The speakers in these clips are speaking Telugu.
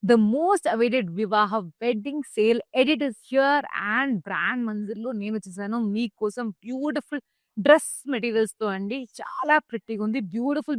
The most awaited Vivaha wedding sale edit is here and brand మంజిల్‌లో నేనొచ్చేసాను మీకోసం బ్యూటిఫుల్ డ్రెస్ మెటీరియల్స్‌తో అండి. చాలా ప్రిట్టీగా ఉంది. Beautiful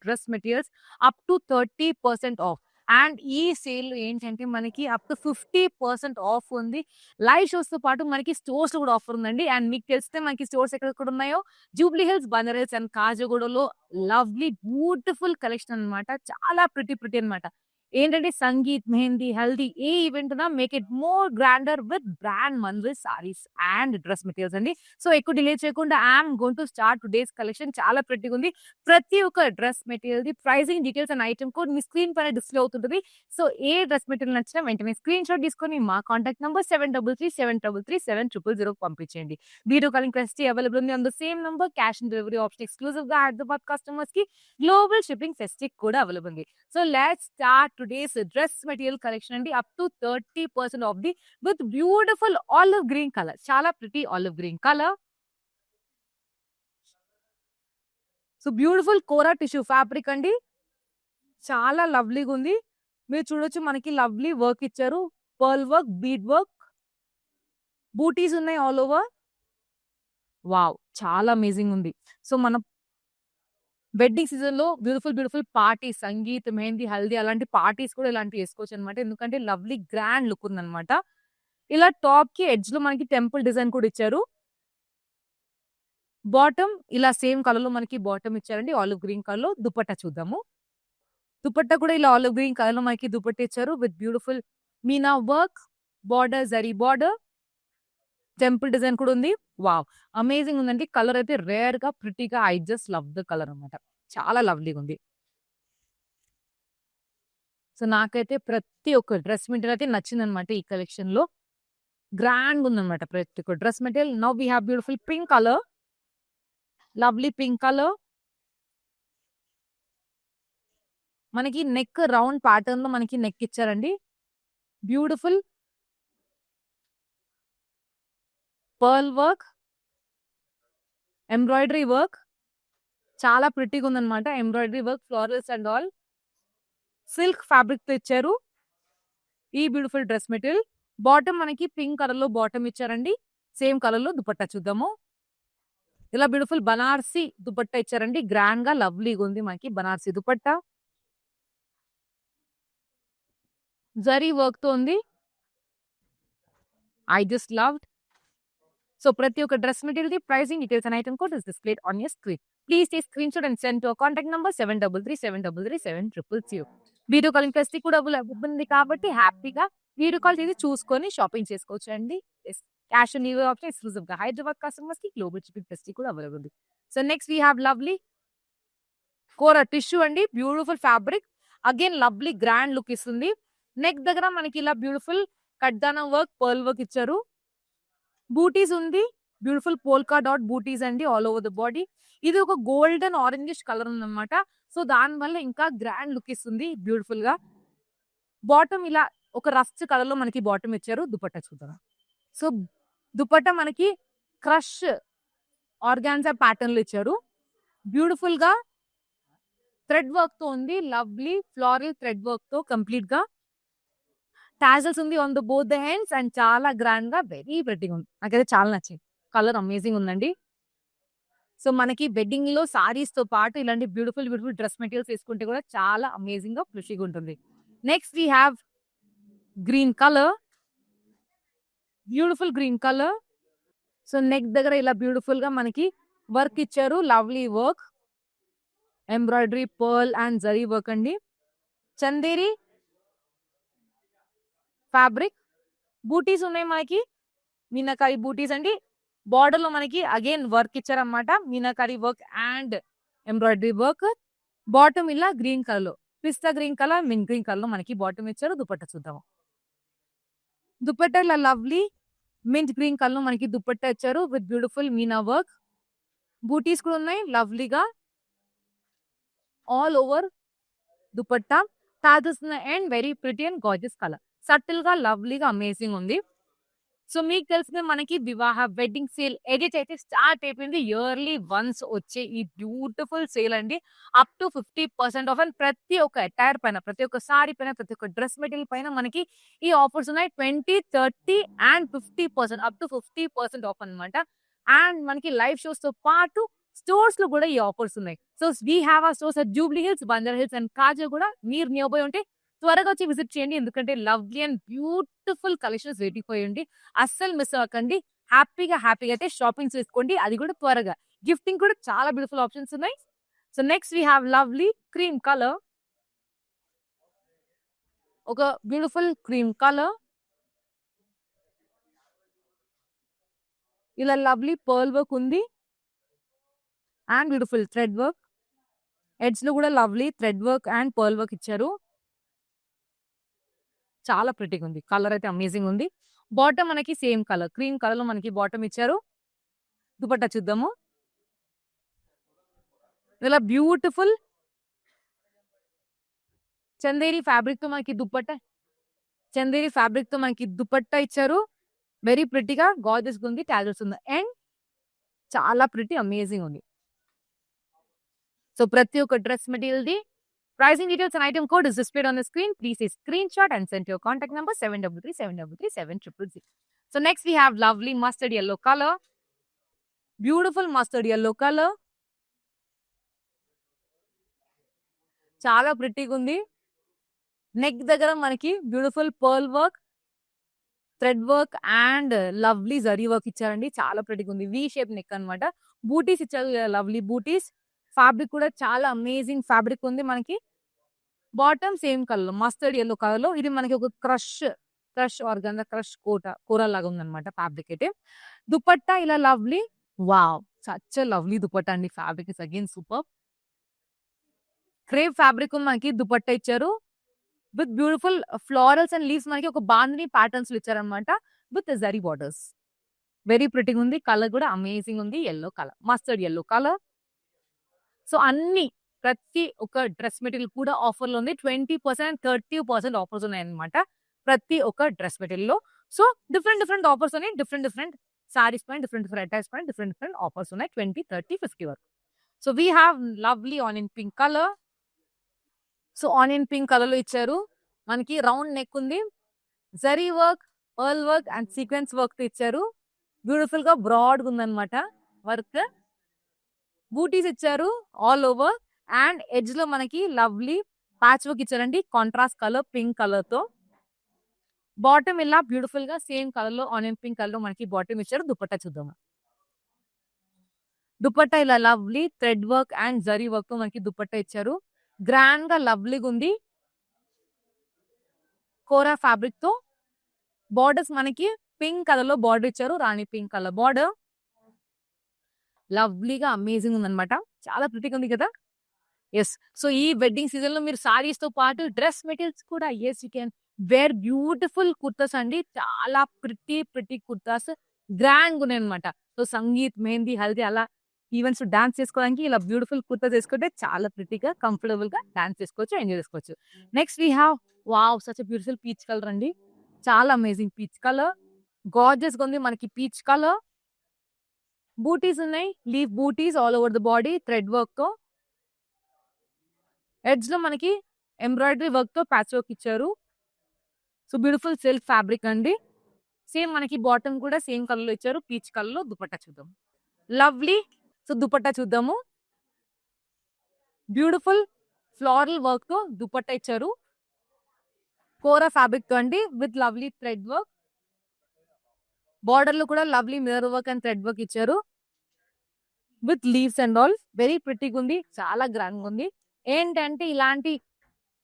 dress materials up to 30% off. And ఈ సేల్ ఏంటంటే మనకి అప్ టు 50% ఆఫ్ ఉంది. లైవ్ షోస్‌తో పాటు మనకి స్టోర్స్‌లో కూడా ఆఫర్ ఉందండి. అండ్ మీకు తెలిస్తే మనకి స్టోర్స్ ఎక్కడెక్కడ ఉన్నాయో జూబ్లీ హిల్స్, బంజారా హిల్స్ అండ్ కాజాగూడలో లవ్లీ బ్యూటిఫుల్ కలెక్షన్ అన్నమాట. చాలా ప్రిటీ అన్నమాట. ఏంటంటే సంగీత్, మెహందీ, హల్దీ ఏ ఈవెంట్ ఉన్నా make it more grander with brand Manzil saris and dress materials అండి. సో ఎక్కువ డిలే చేయకుండా I'm going to start today's collection. చాలా ప్రిట్టీగా ఉంది. ప్రతి ఒక్క డ్రెస్ మెటీరియల్‌ది pricing details and item code మీ స్క్రీన్ పైన డిస్‌ప్లే అవుతుంటది. సో ఏ డ్రెస్ మెటీరియల్ నచ్చినా వెంటనే స్క్రీన్ షాట్ తీసుకొని మా కాంటాక్ట్ నంబర్ 7337337000కి పంపించేయండి. వీడియో కాలింగ్ ఫెసిలిటీ అవైలబుల్ ఉంది. On the same number cash on delivery option ఎక్స్క్లూజివ్‌గా హైదరాబాద్ కస్టమర్స్‌కి గ్లోబల్ షిప్పింగ్ ఫెసిలిటీ కూడా అవైలబుల్ ఉంది. So let's start today's dress material collection and up to 30% of the with beautiful olive green color. Chala pretty olive green color. So beautiful Cora tissue fabric andi. Chala lovely gundi. మీరు చూడొచ్చు మనకి లవ్లీ వర్క్ ఇచ్చారు. పర్ల్ వర్క్, బీడ్ వర్క్, బూటీస్ ఉన్నాయి ఆల్ ఓవర్. వావ్! చాలా అమేజింగ్ ఉంది. సో మన వెడ్డింగ్ సీజన్‌లో బ్యూటిఫుల్ పార్టీస్ సంగీత్, మెహందీ, హల్దీ అలాంటి పార్టీస్ కూడా ఇలాంటివి ఏసుకోవచ్చనమాట. ఎందుకంటే లవ్లీ గ్రాండ్ లుక్ ఉందనమాట. ఇలా టాప్‌కి ఎడ్జ్‌లో మనకి టెంపుల్ డిజైన్ కూడా ఇచ్చారు. బాటమ్ ఇలా సేమ్ కలర్‌లో మనకి బాటమ్ ఇచ్చారండి. ఆలివ్ గ్రీన్ కలర్‌లో. దుపట్టా చూద్దాము. దుపట్టా కూడా ఇలా ఆలివ్ గ్రీన్ కలర్‌లో మనకి దుపట్టా ఇచ్చారు with beautiful meena work, border, zari border, temple design కూడా ఉంది. వావ్! అమేజింగ్ ఉందండి. కలర్ అయితే రేర్‌గా, ప్రిటీగా I just love the colour అనమాట. చాలా లవ్లీగా ఉంది. సో, నాకైతే ప్రతి ఒక్క డ్రెస్ మెటీరియల్ అయితే నచ్చిందనమాట ఈ కలెక్షన్‌లో. గ్రాండ్‌గా ఉందనమాట ప్రతి ఒక్క dress material. Now we have beautiful pink colour. Lovely pink colour. మనకి నెక్ రౌండ్ ప్యాటర్న్‌లో మనకి నెక్ ఇచ్చారండి. Beautiful pearl work, embroidery work చాలా ప్రిటీగా ఉందనమాట. Embroidery work, florals and all. Silk ఫ్యాబ్రిక్‌తో ఇచ్చారు. ఈ బ్యూటిఫుల్ డ్రెస్ మెటీరియల్. బాటమ్ మనకి పింక్ కలర్‌లో బాటమ్ ఇచ్చారండి. సేమ్ కలర్‌లో దుపట్టా చూద్దాము. ఇలా బ్యూటిఫుల్ బనారసి దుపట్టా ఇచ్చారండి. గ్రాండ్‌గా లవ్లీగా ఉంది మనకి బనారసి దుపట్టా. జరీ వర్క్‌తో ఉంది. I just loved. సో ప్రతి ఒక్క డ్రెస్ మెటీరియల్‌ది pricing details and item code is displayed on your screen. Please take screenshot and send to our contact number 7337337000. Video calling facility కూడా ఉంది కాబట్టి హ్యాపీగా వీడియో కాల్ చేసి చూసుకొని షాపింగ్ చేసుకోవచ్చండి. Yes. Cash on delivery option ఎక్స్క్లూజివ్‌గా హైదరాబాద్ కస్టమర్స్‌కి గ్లోబల్ షిప్పింగ్ ఫెసిలిటీ కూడా అవైలబుల్ ఉంది. So next we have lovely kora tissue అండి. Beautiful fabric. Again lovely grand look ఇస్తుంది. నెక్ దగ్గర మనకి ఇలా బ్యూటిఫుల్ కడ్దానా వర్క్, పర్ల్ వర్క్ ఇచ్చారు. బూటీస్ ఉంది. బ్యూటిఫుల్ పోల్కా డాట్ బూటీస్ అండి ఆల్ ఓవర్ ద బాడీ. ఇది ఒక గోల్డెన్ ఆరెంజిష్ కలర్ ఉందన్నమాట. సో దానివల్ల ఇంకా గ్రాండ్ లుక్ ఇస్తుంది బ్యూటిఫుల్‌గా. బాటమ్ ఇలా ఒక రస్ట్ కలర్‌లో మనకి బాటమ్ ఇచ్చారు. దుపట్టా చూద్దాం. సో దుపట్టా మనకి క్రష్ ఆర్గాన్జా ప్యాటర్న్‌లో ఇచ్చారు. బ్యూటిఫుల్‌గా థ్రెడ్ వర్క్‌తో ఉంది. లవ్లీ ఫ్లోరల్ థ్రెడ్ వర్క్‌తో కంప్లీట్‌గా. టాజల్స్ ఉంది on the both the hands and చాలా గ్రాండ్‌గా వెరీ ప్రిటీగా ఉంది. నాకైతే చాలా నచ్చింది. కలర్ అమేజింగ్ ఉందండి. సో మనకి వెడ్డింగ్‌లో సారీస్‌తో పాటు ఇలాంటి బ్యూటిఫుల్ డ్రెస్ మెటీరియల్స్ ఏసుకుంటే కూడా చాలా అమేజింగ్‌గా ప్రిషీగా ఉంటుంది. Next we have green colour. Beautiful green colour. So neck దగ్గర ఇలా బ్యూటిఫుల్‌గా మనకి వర్క్ ఇచ్చారు. Lovely work. Embroidery, pearl and zari work అండి. చందేరి ఫ్యాబ్రిక్. బూటీస్ ఉన్నాయి మనకి. మీనాకారి బూటీస్ అండి. బార్డర్‌లో మనకి అగైన్ వర్క్ ఇచ్చారన్నమాట. Meenakari work and embroidery work. Bottom ఇలా గ్రీన్ కలర్‌లో pista green colour, mint green కలర్‌లో మనకి బాటమ్ ఇచ్చారు. దుపట్టా చూద్దాము. దుపట్టా ఇలా లవ్లీ మింట్ గ్రీన్ కలర్‌లో మనకి దుపట్టా ఇచ్చారు with beautiful meena work. Bootis కూడా ఉన్నాయి లవ్లీగా. All over dupatta. టాజల్స్ ఉన్నాయి and very pretty and gorgeous colour. సటిల్‌గా లవ్లీగా అమేజింగ్ ఉంది. సో మీకు తెలిసిందే మనకి వివాహ వెడ్డింగ్ సేల్ ఏదైతే అయితే స్టార్ట్ అయిపోయింది. ఇయర్లీ వన్స్ వచ్చే ఈ బ్యూటిఫుల్ సేల్ అండి. అప్ టు 50% ఆఫ్ అండ్ ప్రతి ఒక్క అటైర్ పైన, ప్రతి ఒక్క సారీ పైన, ప్రతి ఒక్క డ్రెస్ మెటీరియల్ పైన మనకి ఈ ఆఫర్స్ ఉన్నాయి. 20, 30 అండ్ 50% అప్ టు 50% ఆఫ్ అన్నమాట. అండ్ మనకి లైవ్ షోస్‌తో పాటు స్టోర్స్‌లో కూడా ఈ ఆఫర్స్ ఉన్నాయి. So we have our stores at Jubilee Hills, Banjara hills and Kajaguda. మీరు నియర్ బై ఉంటే త్వరగా వచ్చి విజిట్ చేయండి. ఎందుకంటే lovely and beautiful collections waiting for you అండి. అస్సలు మిస్ అవ్వకండి. హ్యాపీగా అయితే షాపింగ్ చేసుకోండి. అది కూడా త్వరగా. గిఫ్టింగ్ కూడా చాలా బ్యూటిఫుల్ ఆప్షన్స్ ఉన్నాయి. So next we have lovely cream colour. ఒక బ్యూటిఫుల్ క్రీమ్ కలర్. ఇలా లవ్లీ పర్ల్ వర్క్ ఉంది. And beautiful thread work. Edge లో కూడా lovely thread work and pearl work ఇచ్చారు. చాలా ప్రిటీగా ఉంది. కలర్ అయితే అమేజింగ్ ఉంది. బాటమ్ మనకి సేమ్ కలర్, క్రీమ్ కలర్ లో మనకి బాటమ్ ఇచ్చారు. దుపట్టా చూద్దాము. ఇలా బ్యూటిఫుల్ చందేరి ఫ్యాబ్రిక్ తో మనకి దుపట్టా ఇచ్చారు. వెరీ ప్రిటీగా గార్జియస్ ఉంది. టాజల్స్ ఉంది. అండ్ చాలా ప్రిటీ అమేజింగ్ ఉంది. సో ప్రతి ఒక్క డ్రెస్ మెటీరియల్ ది pricing details and item code is displayed on the screen. Please take screenshot and send to your contact number 733-733-7000. So next we have lovely mustard yellow color. Beautiful mustard yellow color. చాలా ప్రిటీగా ఉంది. నెక్ దగ్గర మనకి beautiful pearl work, thread work and lovely zari work ఇచ్చారండి. చాలా ప్రిటీగా ఉంది. వి షేప్ నెక్ అన్నమాట. బూటీస్ ఇచ్చారు. లవ్లీ బూటీస్. ఫ్యాబ్రిక్ కూడా చాలా అమేజింగ్ ఫ్యాబ్రిక్ ఉంది మనకి. Bottom same colour, mustard yellow colour లో. ఇది మనకి ఒక క్రష్ ఆర్గాన్జా కూర లాగా ఉందన్నమాట ఫ్యాబ్రిక్ అయితే. దుపట్టా ఇలా lovely. Wow, such lovely dupatta అండి. Fabric is again super. Crepe fabric మనకి దుపట్టా ఇచ్చారు. With beautiful florals and leaves మనకి ఒక బాందిని ప్యాటర్న్స్ లో ఇచ్చారనమాట. With zari borders. వెరీ ప్రిటీగా ఉంది. కలర్ కూడా అమేజింగ్ ఉంది. yellow colour, mustard yellow colour. So అన్ని ప్రతి ఒక్క డ్రెస్ మెటీరియల్ కూడా ఆఫర్ లో ఉంది. 20%, 30% ఆఫర్స్ ఉన్నాయన్నమాట ప్రతి ఒక్క డ్రెస్ మెటీరియల్ లో. సో డిఫరెంట్ ఆఫర్స్ ఉన్నాయి. డిఫరెంట్ సారీస్ పైన, డిఫరెంట్ అటాచ్ పైన డిఫరెంట్ ఆఫర్స్ ఉన్నాయి. 20, 30, 50 వరకు. So we have lovely onion pink colour. So onion pink colour లో ఇచ్చారు. మనకి రౌండ్ నెక్ ఉంది. Zari work, pearl work and sequence work తో ఇచ్చారు. బ్యూటిఫుల్ గా బ్రాడ్ ఉందన్నమాట వర్క్. బూటీస్ ఇచ్చారు ఆల్ ఓవర్. అండ్ ఎడ్జ్ లో మనకి లవ్లీ ప్యాచ్ వర్క్ ఇచ్చారండి. కాంట్రాస్ట్ కలర్ పింక్ కలర్ తో. బాటమ్ ఇలా బ్యూటిఫుల్ గా సేమ్ కలర్ లో ఆనియన్ పింక్ కలర్ లో మనకి బాటమ్ ఇచ్చారు. దుపట్టా చూద్దాము. దుపట్టా ఇలా lovely thread work and zari work తో మనకి దుపట్టా ఇచ్చారు. గ్రాండ్ గా లవ్లీగా ఉంది. కోరా ఫ్యాబ్రిక్ తో. బార్డర్స్ మనకి పింక్ కలర్ లో బార్డర్ ఇచ్చారు. రాణి పింక్ కలర్ బార్డర్. లవ్లీగా అమేజింగ్ ఉందన్నమాట. చాలా ప్రిటీగా ఉంది కదా. ఎస్. సో ఈ వెడ్డింగ్ సీజన్ లో మీరు సారీస్ తో పాటు డ్రెస్ మెటీరియల్స్ కూడా you can wear beautiful kurtas అండి. చాలా ప్రిటీ కుర్తాస్ గ్రాండ్ ఉన్నాయి అనమాట. సో సంగీత్, మెహందీ, హల్దీ అలా ఈవెంట్స్ డాన్స్ చేసుకోవడానికి ఇలా బ్యూటిఫుల్ కుర్తా చేసుకుంటే చాలా ప్రిటీగా, కంఫర్టబుల్ గా డాన్స్ చేసుకోవచ్చు, ఎంజాయ్ చేసుకోవచ్చు. Next we have wow such beautiful peach colour అండి. చాలా అమేజింగ్ పీచ్ కలర్. గార్జియస్ గా ఉంది మనకి పీచ్ కలర్. బూటీస్ ఉన్నాయి. Leave bootis all over the body thread work తో. ఎడ్జ్ లో మనకి ఎంబ్రాయిడరీ వర్క్ తో ప్యాచ్ వర్క్ ఇచ్చారు. సో బ్యూటిఫుల్ సిల్క్ ఫ్యాబ్రిక్ అండి. సేమ్ మనకి బాటమ్ కూడా సేమ్ కలర్ లో ఇచ్చారు. పీచ్ కలర్ లో. దుపట్టా చూద్దాం. లవ్లీ. సో దుపట్టా చూద్దాము. బ్యూటిఫుల్ ఫ్లోరల్ వర్క్ తో దుపట్టా ఇచ్చారు. కోరా ఫ్యాబ్రిక్ తో అండి. With lovely thread work. Border లో కూడా lovely mirror work and thread work ఇచ్చారు. With leaves and all. Very ప్రిటీగా ఉంది. చాలా గ్రాండ్ ఉంది. ఏంటంటే ఇలాంటి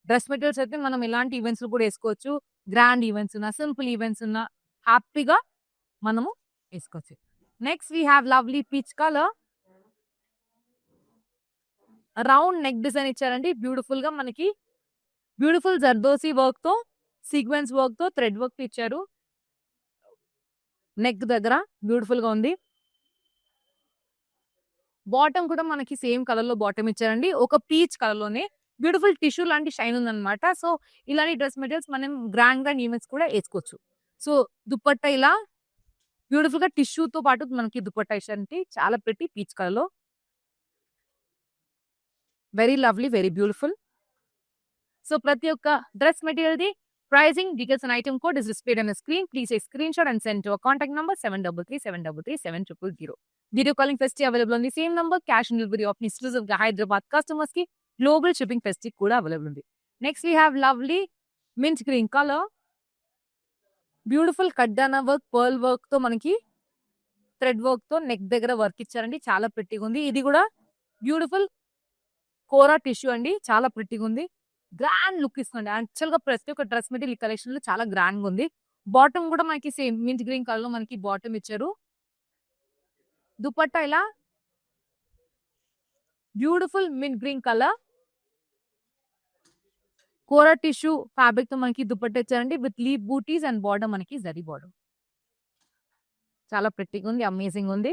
డ్రెస్ మెటీరియల్స్ అయితే మనం ఇలాంటి ఈవెంట్స్ కూడా వేసుకోవచ్చు. గ్రాండ్ ఈవెంట్స్ ఉన్నా, సింపుల్ ఈవెంట్స్ ఉన్నా హ్యాపీగా మనము వేసుకోవచ్చు. Next we have lovely peach colour. Round neck design ఇచ్చారండి. బ్యూటిఫుల్ గా మనకి బ్యూటిఫుల్ జర్దోసి వర్క్ తో, సీక్వెన్స్ వర్క్ తో, థ్రెడ్ వర్క్ ఇచ్చారు. నెక్ దగ్గర బ్యూటిఫుల్ గా ఉంది. బాటమ్ కూడా మనకి సేమ్ కలర్ లో బాటమ్ ఇచ్చారండి. ఒక పీచ్ కలర్ లోనే బ్యూటిఫుల్ టిష్యూ లాంటి షైన్ ఉందన్నమాట. సో ఇలాంటి డ్రెస్ మెటీరియల్స్ మనం గ్రాండ్ ఈవెంట్స్ కూడా వేసుకోవచ్చు. సో దుపట్టా ఇలా బ్యూటిఫుల్ గా టిష్యూతో పాటు మనకి దుపట్టా ఇచ్చారండి. చాలా ప్రిటీ పీచ్ కలర్ లో. Very lovely, very beautiful. So ప్రతి ఒక్క డ్రెస్ మెటీరియల్‌ది pricing, details and item code is displayed on the screen. Please take screenshot and send to our contact number 7337337000. Video calling facility available ఉంది. Same number cash on delivery option ఎక్స్క్లూజివ్‌గా హైదరాబాద్ కస్టమర్స్ కి గ్లోబల్ షిప్పింగ్ ఫెసిలిటీ కూడా అవైలబుల్ ఉంది. Next we have lovely mint green colour. Beautiful కడ్డానా వర్క్, పర్ల్ వర్క్ తో మనకి థ్రెడ్ వర్క్ తో నెక్ దగ్గర వర్క్ ఇచ్చారండి. చాలా ప్రిట్టీగా ఉంది. ఇది కూడా బ్యూటిఫుల్ కోరా టిష్యూ అండి. చాలా ప్రిట్టీగా ఉంది. గ్రాండ్ లుక్ ఇస్తుంది. యాక్చువల్ గా ప్రతి ఒక్క డ్రెస్ మెటీరియల్ కలెక్షన్ లో చాలా గ్రాండ్ గా ఉంది. బాటమ్ కూడా మనకి సేమ్ మింట్ గ్రీన్ కలర్ లో మనకి బాటమ్ ఇచ్చారు. దుపట్టా ఇలా beautiful mint green colour kora tissue fabric తో మనకి దుపట్టా ఇచ్చారండి. With leaf butis and border మనకి జరీ బార్డర్. చాలా ప్రిట్టీగా ఉంది. అమేజింగ్ ఉంది.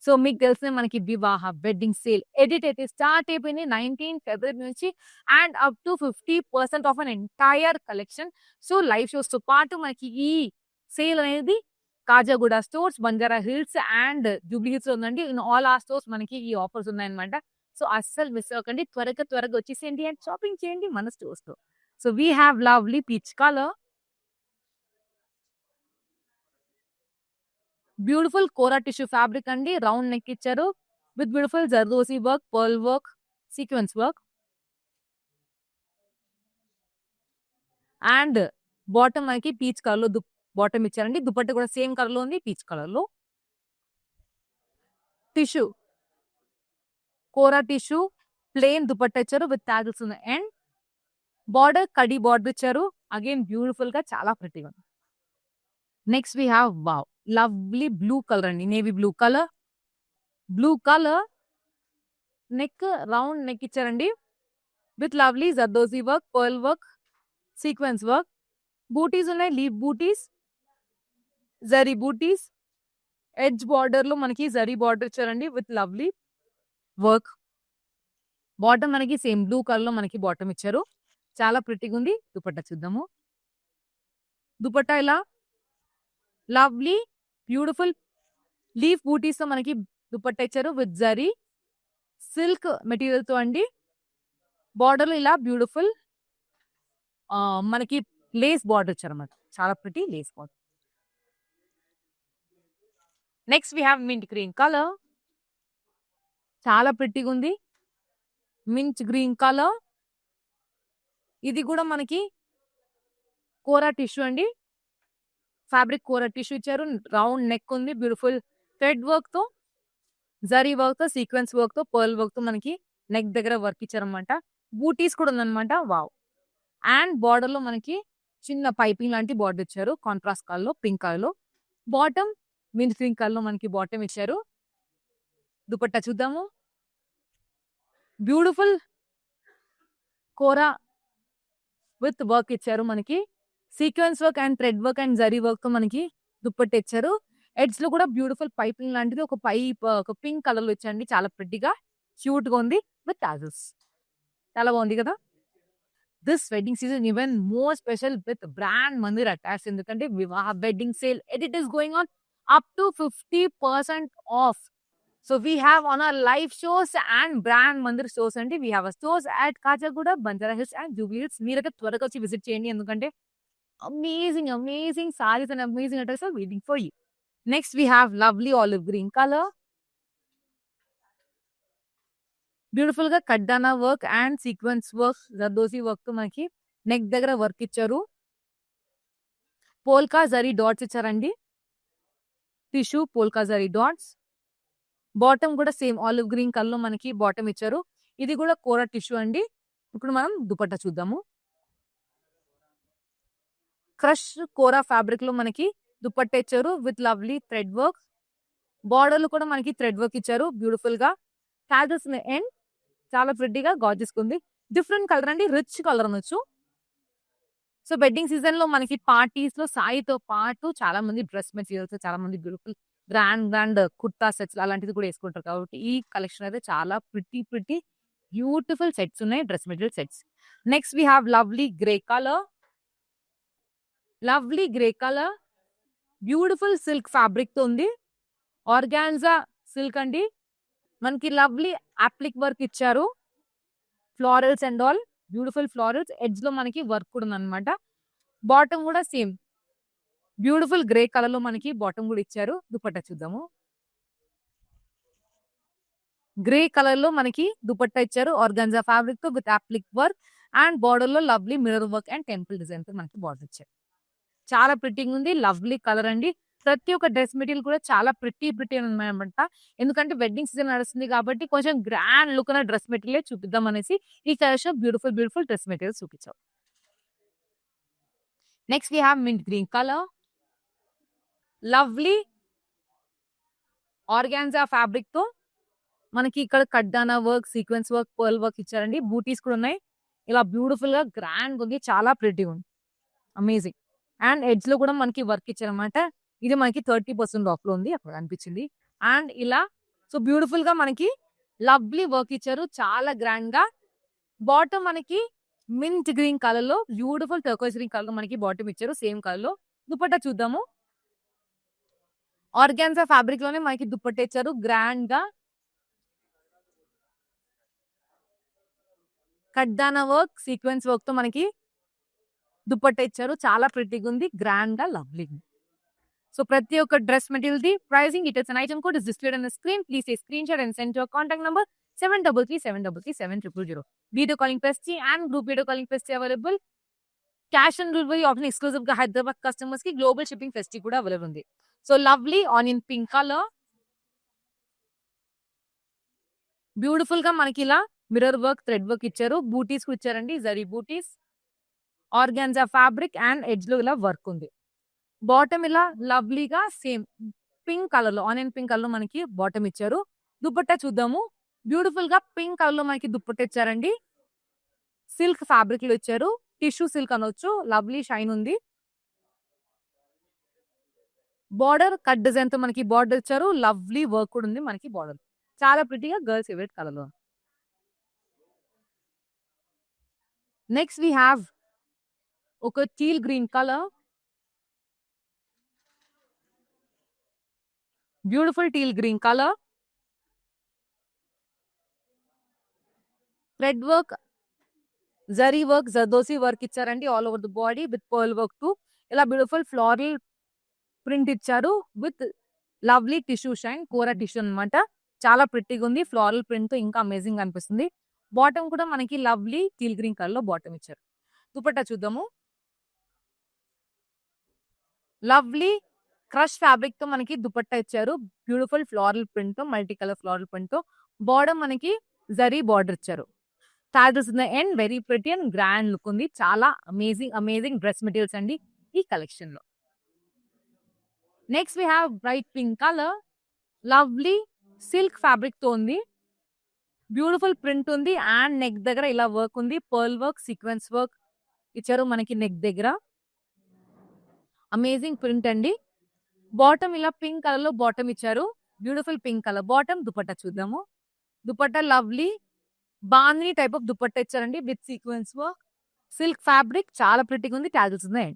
సో మీకు తెలిసిన మనకి వివాహ వెడ్డింగ్ సేల్ ఎడిట్ అయితే స్టార్ట్ అయిపోయింది 19 ఫిబ్రవరి నుంచి and up to 50% of an entire collection. So live shows తో పాటు మనకి ఈ సేల్ అనేది Khajaguda stores, Banjara hills and Jubilee hills లో ఉందండి. ఇన్ ఆల్ ఆ స్టోర్స్ మనకి ఈ ఆఫర్స్ ఉన్నాయన్నమాట. సో అస్సలు మిస్ అవ్వకండి. త్వరగా వచ్చేసేయండి అండ్ షాపింగ్ చేయండి మన స్టోర్స్ లో. So we have lovely peach colour, beautiful kora tissue fabric అండి. రౌండ్ నెక్ ఇచ్చారు with beautiful zardosi work, pearl work, sequence work and bottom మనకి పీచ్ కలర్ లో బాటమ్ ఇచ్చారండి. దుపట్టా కూడా సేమ్ కలర్ లో ఉంది, పీచ్ కలర్ లో. Tissue kora tissue plain dupatta ఇచ్చారు విత్ టాజిల్స్ ఉన్నాయి అండ్ బార్డర్ కడి బార్డర్ ఇచ్చారు. అగైన్ బ్యూటిఫుల్ గా చాలా ప్రిటీగా ఉంది. Next we have wow lovely blue colour అండి. Navy blue colour. Blue colour neck round neck ఇచ్చారండి with lovely zardozi work, pearl work, sequence work. బూటీస్ ఉన్నాయి, లీవ్ బూటీస్, జరీ బూటీస్. ఎడ్జ్ బార్డర్ లో మనకి జరీ బార్డర్ ఇచ్చారండి విత్ లవ్లీ వర్క్. బాటమ్ మనకి సేమ్ బ్లూ కలర్ లో మనకి బాటమ్ ఇచ్చారు. చాలా ప్రిటీగా ఉంది. దుపట్టా చూద్దాము. దుపట్టా ఇలా లవ్లీ బ్యూటిఫుల్ లీఫ్ బూటీస్ తో మనకి దుపట్టా ఇచ్చారు విత్ జరీ సిల్క్ మెటీరియల్ తో అండి. బార్డర్ లో ఇలా బ్యూటిఫుల్ మనకి లేస్ బార్డర్ ఇచ్చారు అన్నమాట. చాలా pretty lace border. Next we have mint green colour. చాలా ప్రిటీగా ఉంది. Mint green colour. ఇది కూడా మనకి కోరా టిష్యూ అండి. ఫ్యాబ్రిక్ కోరా టిష్యూ ఇచ్చారు. రౌండ్ నెక్ ఉంది. బ్యూటిఫుల్ థ్రెడ్ వర్క్ తో, జరీ వర్క్ తో, సీక్వెన్స్ వర్క్ తో, పర్ల్ వర్క్ తో మనకి నెక్ దగ్గర వర్క్ ఇచ్చారనమాట. బూటీస్ కూడా ఉందన్నమాట. వావ్. అండ్ బార్డర్ లో మనకి చిన్న పైపింగ్ లాంటి బార్డర్ ఇచ్చారు. కాంట్రాస్ట్ కలర్ లో, పింక్ కలర్ లో. బాటమ్ మింట్ గ్రీన్ కలర్ లో మనకి బాటమ్ ఇచ్చారు. దుపట్టా చూద్దాము. బ్యూటిఫుల్ కోరా విత్ వర్క్ ఇచ్చారు మనకి. Sequence work and thread work and zari work తో మనకి దుపట్టా ఇచ్చారు. ఎడ్జ్ లో కూడా బ్యూటిఫుల్ పైపింగ్ లాంటిది ఒక పైప్ ఒక పింక్ కలర్ లో ఇచ్చారండి. చాలా ప్రిటీగా క్యూట్ గా ఉంది విత్ టాజల్స్. చాలా బాగుంది కదా. This wedding season even more special with brand Mandir attach. ఎందుకంటే వివాహ wedding sale edit is going on up to 50% of. So we have on our live shows and brand mandir stores అండి. We have a stores at Khajaguda, Banjara hills and Jubilee Hills. మీరైతే త్వరగా వచ్చి విజిట్ చేయండి. ఎందుకంటే amazing sarees and amazing address are waiting for you. Next we have lovely olive green colour. Beautiful గా కడ్డానా work and sequence work, zardosi work తో మనకి నెక్ దగ్గర వర్క్ ఇచ్చారు. పోల్కా జరీ డాట్స్ ఇచ్చారండి. Tissue polka zari dots. Bottom కూడా సేమ్ ఆలివ్ గ్రీన్ కలర్ లో మనకి బాటమ్ ఇచ్చారు. ఇది కూడా కోరా టిష్యూ అండి. ఇప్పుడు మనం దుపట్టా చూద్దాము. క్రష్ కోరా ఫ్యాబ్రిక్ లో మనకి దుపట్టా ఇచ్చారు with lovely thread work. Border లో కూడా మనకి థ్రెడ్ వర్క్ ఇచ్చారు బ్యూటిఫుల్ గా. టాజల్స్ అండ్ చాలా ప్రిటీగా గార్జియస్ ఉంది. డిఫరెంట్ కలర్ అండి, రిచ్ కలర్ అనొచ్చు. సో వెడ్డింగ్ సీజన్ లో మనకి పార్టీస్ లో సాయితో పాటు చాలా మంది డ్రెస్ మెటీరియల్స్, చాలా మంది బ్యూటిఫుల్ గ్రాండ్ కుర్తా సెట్స్ అలాంటిది కూడా వేసుకుంటారు. కాబట్టి ఈ కలెక్షన్ అయితే చాలా ప్రిటీ బ్యూటిఫుల్ సెట్స్ ఉన్నాయి, dress material sets. Next we have lovely grey colour. Beautiful silk fabric తో ఉంది. ఆర్గాన్జా సిల్క్ అండి. మనకి లవ్లీ అప్లిక్ వర్క్ ఇచ్చారు. Florals and all beautiful florals. Edge లో మనకి వర్క్ కూడా ఉందన్నమాట. బాటమ్ కూడా సేమ్ బ్యూటిఫుల్ గ్రే కలర్ లో మనకి బాటమ్ కూడా ఇచ్చారు. దుపట్టా చూద్దాము. గ్రే కలర్ లో మనకి దుపట్టా ఇచ్చారు. ఆర్గాన్జా ఫ్యాబ్రిక్ తో with applique work and border లో lovely mirror work and temple design తో మనకి బార్డర్ ఇచ్చారు. చాలా ప్రిట్టింగ్ ఉంది. లవ్లీ కలర్ అండి. ప్రతి ఒక్క డ్రెస్ మెటీరియల్ కూడా చాలా ప్రిట్టి ఉన్నాయన్నమాట. ఎందుకంటే వెడ్డింగ్ సీజన్ నడుస్తుంది కాబట్టి కొంచెం గ్రాండ్ లుక్ ఉన్న డ్రెస్ మెటీరియల్ చూపిద్దాం అనేసి ఈ కలెక్షన్ బ్యూటిఫుల్ డ్రెస్ మెటీరియల్ చూపించాం. Next we have mint green colour. Lovely organza fabric తో మనకి ఇక్కడ కడ్డానా work, sequence work, pearl work ఇచ్చారండి. బూటీస్ కూడా ఉన్నాయి. ఇలా బ్యూటిఫుల్ గా గ్రాండ్ ఉంది. చాలా ప్రిటీ ఉంది. అమేజింగ్. అండ్ ఎడ్జ్ లో కూడా మనకి వర్క్ ఇచ్చారనమాట. ఇది మనకి 30% ఆఫ్ లో ఉంది. అక్కడ అనిపించింది. అండ్ ఇలా సో బ్యూటిఫుల్ గా మనకి లవ్లీ వర్క్ ఇచ్చారు. చాలా గ్రాండ్ గా. బాటమ్ మనకి మింట్ గ్రీన్ కలర్ లో బ్యూటిఫుల్ టర్కోయిస్ గ్రీన్ కలర్ లో మనకి బాటమ్ ఇచ్చారు. సేమ్ కలర్ లో. దుపట్టా చూద్దాము. ఆర్గాన్జా ఫ్యాబ్రిక్ లోనే మనకి దుపట్టా ఇచ్చారు. గ్రాండ్ గా కడ్డానా వర్క్, సీక్వెన్స్ వర్క్ తో మనకి దుపట్టా ఇచ్చారు. చాలా ప్రిటీగా ఉంది. గ్రాండ్ గా లవ్లీ. సో ప్రతి ఒక్క డ్రెస్ మెటీరియల్ ది pricing details and item code is displayed on the screen. Please take screen shot and send your contact number 7337337000. Video calling facility and group video calling facility available. Cash on delivery option exclusive గా హైదరాబాద్ కస్టమర్స్ కి గ్లోబల్ షిప్పింగ్ ఫెస్టీ కూడా అవైలబుల్ ఉంది. So lovely onion pink colour. Beautiful గా మనకి ఇలా మిర్రర్ వర్క్, థ్రెడ్ వర్క్ ఇచ్చారు. బూటీస్ కూడా ఇచ్చారండి. జరీ బూటీస్. ఆర్గాన్జా ఫ్యాబ్రిక్ అండ్ ఎడ్జ్ లో ఇలా వర్క్ ఉంది. బాటమ్ ఇలా లవ్లీగా సేమ్ పింక్ కలర్ లో, ఆనియన్ పింక్ కలర్ లో మనకి బాటమ్ ఇచ్చారు. దుపట్టా చూద్దాము. బ్యూటిఫుల్ గా పింక్ కలర్ లో మనకి దుపట్టా ఇచ్చారండి. సిల్క్ ఫ్యాబ్రిక్ లో ఇచ్చారు. టిష్యూ సిల్క్ అనొచ్చు. లవ్లీ షైన్ ఉంది. బార్డర్ కట్ డిజైన్ తో మనకి బార్డర్ ఇచ్చారు. లవ్లీ వర్క్ కూడా ఉంది మనకి బార్డర్. చాలా ప్రిటీగా గర్ల్స్ ఫేవరెట్ కలర్ లో. నెక్స్ట్ వి హ్యావ్ ఒక teal green colour. Beautiful teal green colour. Thread work, zari work, zardosi work ఇచ్చారండి. All over the body with pearl work to ఇలా బ్యూటిఫుల్ ఫ్లోరల్ ప్రింట్ ఇచ్చారు. With lovely tissue shine, kora tissue అన్నమాట. చాలా ప్రిట్టిగా ఉంది. ఫ్లోరల్ ప్రింట్ తో ఇంకా అమేజింగ్ అనిపిస్తుంది. బాటమ్ కూడా మనకి లవ్లీ టీల్ గ్రీన్ కలర్ లో బాటమ్ ఇచ్చారు. దుపట్టా చూద్దాము. లవ్లీ క్రష్ ఫ్యాబ్రిక్ తో మనకి దుపట్టా ఇచ్చారు. బ్యూటిఫుల్ ఫ్లోరల్ ప్రింట్ తో, మల్టీ కలర్ ఫ్లోరల్ ప్రింట్ తో బార్డర్ మనకి జరీ బార్డర్ ఇచ్చారు. Tassels in the end. Very pretty and grand look ఉంది. చాలా అమేజింగ్ డ్రెస్ మెటీరియల్స్ అండి ఈ కలెక్షన్ లో. Next we have bright pink colour. Lovely silk fabric తో ఉంది. బ్యూటిఫుల్ ప్రింట్ ఉంది. అండ్ నెక్ దగ్గర ఇలా వర్క్ ఉంది. పర్ల్ వర్క్, సీక్వెన్స్ వర్క్ ఇచ్చారు మనకి నెక్ దగ్గర. అమేజింగ్ ప్రింట్ అండి. బాటమ్ ఇలా పింక్ కలర్ లో బాటమ్ ఇచ్చారు. Beautiful pink colour bottom. Dupatta చూద్దాము. Dupatta lovely bandhani type of dupatta ఇచ్చారండి with sequence work. Silk fabric చాలా ప్రిటీగా ఉంది. టాజల్స్ ఉన్నాయి.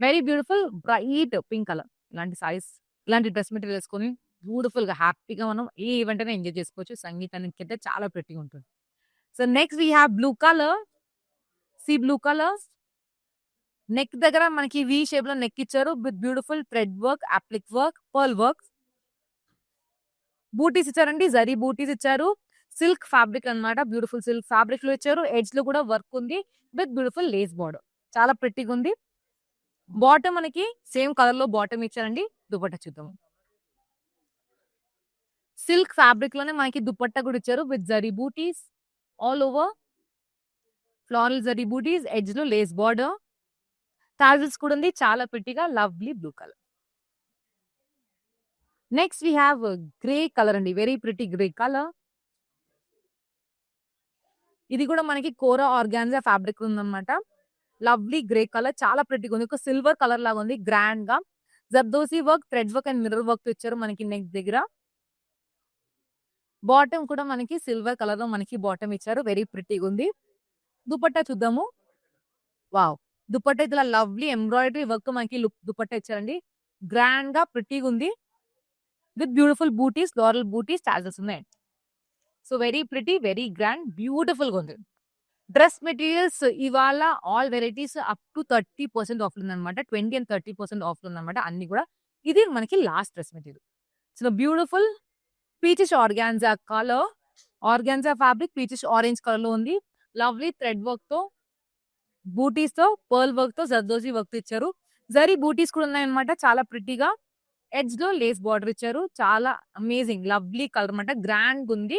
Very beautiful bright pink colour. ఇలాంటి సారీస్, ఇలాంటి డ్రెస్ మెటీరియల్ వేసుకొని బ్యూటిఫుల్ గా హ్యాపీగా మనం ఏ ఈవెంట్ అయినా ఎంజాయ్ చేసుకోవచ్చు. సంగీతానికి అయితే చాలా ప్రిటీగా ఉంటుంది. So next we have blue colour. Sea blue colour. Neck దగ్గర మనకి వి షేప్ లో నెక్ ఇచ్చారు with beautiful thread work, applique work, pearl work. బూటీస్ ఇచ్చారండి. జరీ బూటీస్ ఇచ్చారు. సిల్క్ ఫ్యాబ్రిక్ అన్నమాట. బ్యూటిఫుల్ సిల్క్ ఫ్యాబ్రిక్ లో ఇచ్చారు. ఎడ్జ్ లో కూడా వర్క్ ఉంది విత్ బ్యూటిఫుల్ లేస్ బార్డర్. చాలా ప్రిటీగా ఉంది. బాటమ్ మనకి సేమ్ కలర్ లో బాటమ్ ఇచ్చారండి. దుపట్టా చూద్దాం. సిల్క్ ఫ్యాబ్రిక్ లోనే మనకి దుపట్టా కూడా ఇచ్చారు విత్ జరీ బూటీస్ ఆల్ ఓవర్. ఫ్లోరల్ జరీ బూటీస్, ఎడ్జ్ లో లేస్ బార్డర్. టాజల్స్ కూడా ఉంది. చాలా ప్రిటీగా lovely blue colour. Next we have grey colour అండి. Very pretty grey colour. ఇది కూడా మనకి కోరా ఆర్గాన్జా ఫ్యాబ్రిక్ ఉందన్నమాట. Lovely grey colour. చాలా ప్రిటీగా ఉంది. ఒక సిల్వర్ కలర్ లాగా ఉంది. గ్రాండ్ గా zardozi work, thread work and mirror work ఇచ్చారు మనకి నెక్ దగ్గర. బాటమ్ కూడా మనకి సిల్వర్ కలర్ లో మనకి బాటమ్ ఇచ్చారు. వెరీ ప్రిటీగా ఉంది. దుపట్టా చూద్దాము. వావ్. దుపట్టా ఇట్లా లవ్లీ ఎంబ్రాయిడరీ వర్క్ మనకి దుపట్టా ఇచ్చారండి. గ్రాండ్ గా ప్రిటీగా ఉంది విత్ బ్యూటిఫుల్ బూటీస్, ఫ్లోరల్ బూటీస్, టాజల్స్ ఉన్నాయి. So very pretty, very grand, beautiful గా ఉంది. డ్రెస్ మెటీరియల్స్ ఇవాళ all varieties up to 30% off ఉందన్నమాట. 20 and 30% ఆఫ్ ఉందన్నమాట అన్ని కూడా. ఇది మనకి last dress material. So beautiful peachish organza colour, organza fabric peachish orange colour లో ఉంది. లవ్లీ థ్రెడ్ వర్క్ తో, బూటీస్ తో, పర్ల్ వర్క్ తో, జర్దోజీ వర్క్ తో ఇచ్చారు. జరీ బూటీస్ కూడా ఉన్నాయన్నమాట చాలా ప్రిటీగా. ఎడ్జ్ లో లేస్ బార్డర్ ఇచ్చారు. చాలా అమేజింగ్ లవ్లీ కలర్ అన్నమాట. గ్రాండ్ ఉంది.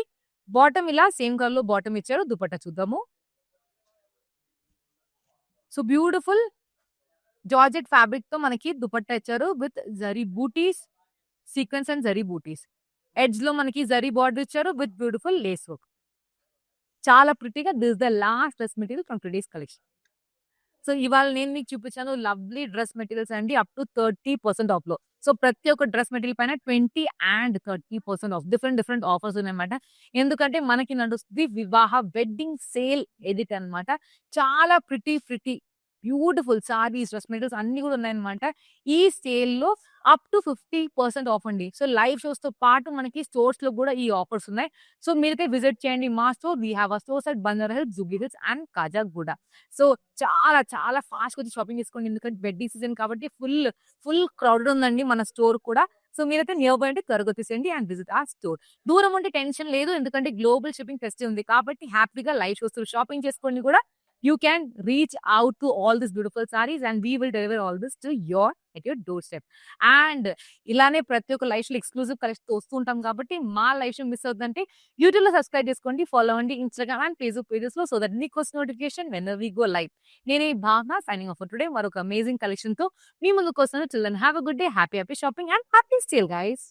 బాటమ్ ఇలా సేమ్ కలర్ లో బాటమ్ ఇచ్చారు. దుపట్టా చూద్దాము. సో బ్యూటిఫుల్ జార్జెట్ ఫ్యాబ్రిక్ తో మనకి దుపట్టా ఇచ్చారు విత్ జరీ బూటీస్, సీక్వెన్స్ అండ్ జరీ బూటీస్. ఎడ్జ్ లో మనకి జరీ బార్డర్ ఇచ్చారు విత్ బ్యూటిఫుల్ లేస్ వర్క్. చాలా ప్రిటీగా. This the last dress material from today's collection. So ఇవాళ నేను మీకు చూపించాను లవ్లీ డ్రెస్ మెటీరియల్స్ అండి అప్ టు 30% ఆఫ్ లో. సో ప్రతి ఒక్క డ్రెస్ మెటీరియల్ పైన 20 and 30% ఆఫ్ డిఫరెంట్ ఆఫర్స్ ఉన్నాయన్నమాట. ఎందుకంటే మనకి నడుస్తుంది వివాహ వెడ్డింగ్ సేల్ ఎడిట్ అన్నమాట. చాలా pretty beautiful saris, dress materials అన్ని కూడా ఉన్నాయన్నమాట. ఈ సేల్ లో అప్ టు 50% ఆఫ్ అండి. సో లైవ్ షోస్ తో పాటు మనకి స్టోర్స్ లో కూడా ఈ ఆఫర్స్ ఉన్నాయి. సో మీరైతే విజిట్ చేయండి మా store. We have a stores at Banjara hills, Jubilee hills and Khajaguda. So చాలా ఫాస్ట్ వచ్చి షాపింగ్ చేసుకోండి. ఎందుకంటే వెడ్డింగ్ సీజన్ కాబట్టి ఫుల్ క్రౌడెడ్ ఉందండి మన స్టోర్ కూడా. సో మీరైతే నియర్ బై అంటే త్వరగా వచ్చేసేయండి అండ్ విజిట్ ఆ స్టోర్. దూరం ఉంటే టెన్షన్ లేదు, ఎందుకంటే గ్లోబల్ షిప్పింగ్ ఫెస్టివ్ ఉంది కాబట్టి హ్యాపీగా లైవ్ షోస్ షాపింగ్ చేసుకోండి కూడా. You can reach out to all these beautiful sarees and we will deliver all this to at your doorstep. And ఇలానే ప్రతి ఒక్క లైవ్ షో ఎక్స్క్లూజివ్ కలెక్షన్ వస్తూ ఉంటాం కాబట్టి మా లైవ్ షో మిస్ అవుతుందంటే యూట్యూబ్ లో సబ్స్క్రైబ్ చేసుకోండి, ఫాలో అవ్వండి ఇన్స్టాగ్రామ్ అండ్ ఫేస్బుక్ పేజెస్ లో, సో దట్ మీకు వస్తున్న notification when we go live. నేనే భావన సైనింగ్ ఆఫ్ టుడే మరొక అమేజింగ్ కలెక్షన్ తో మీ ముందుకు వస్తాను. Children have a good day, happy shopping and happy sale guys.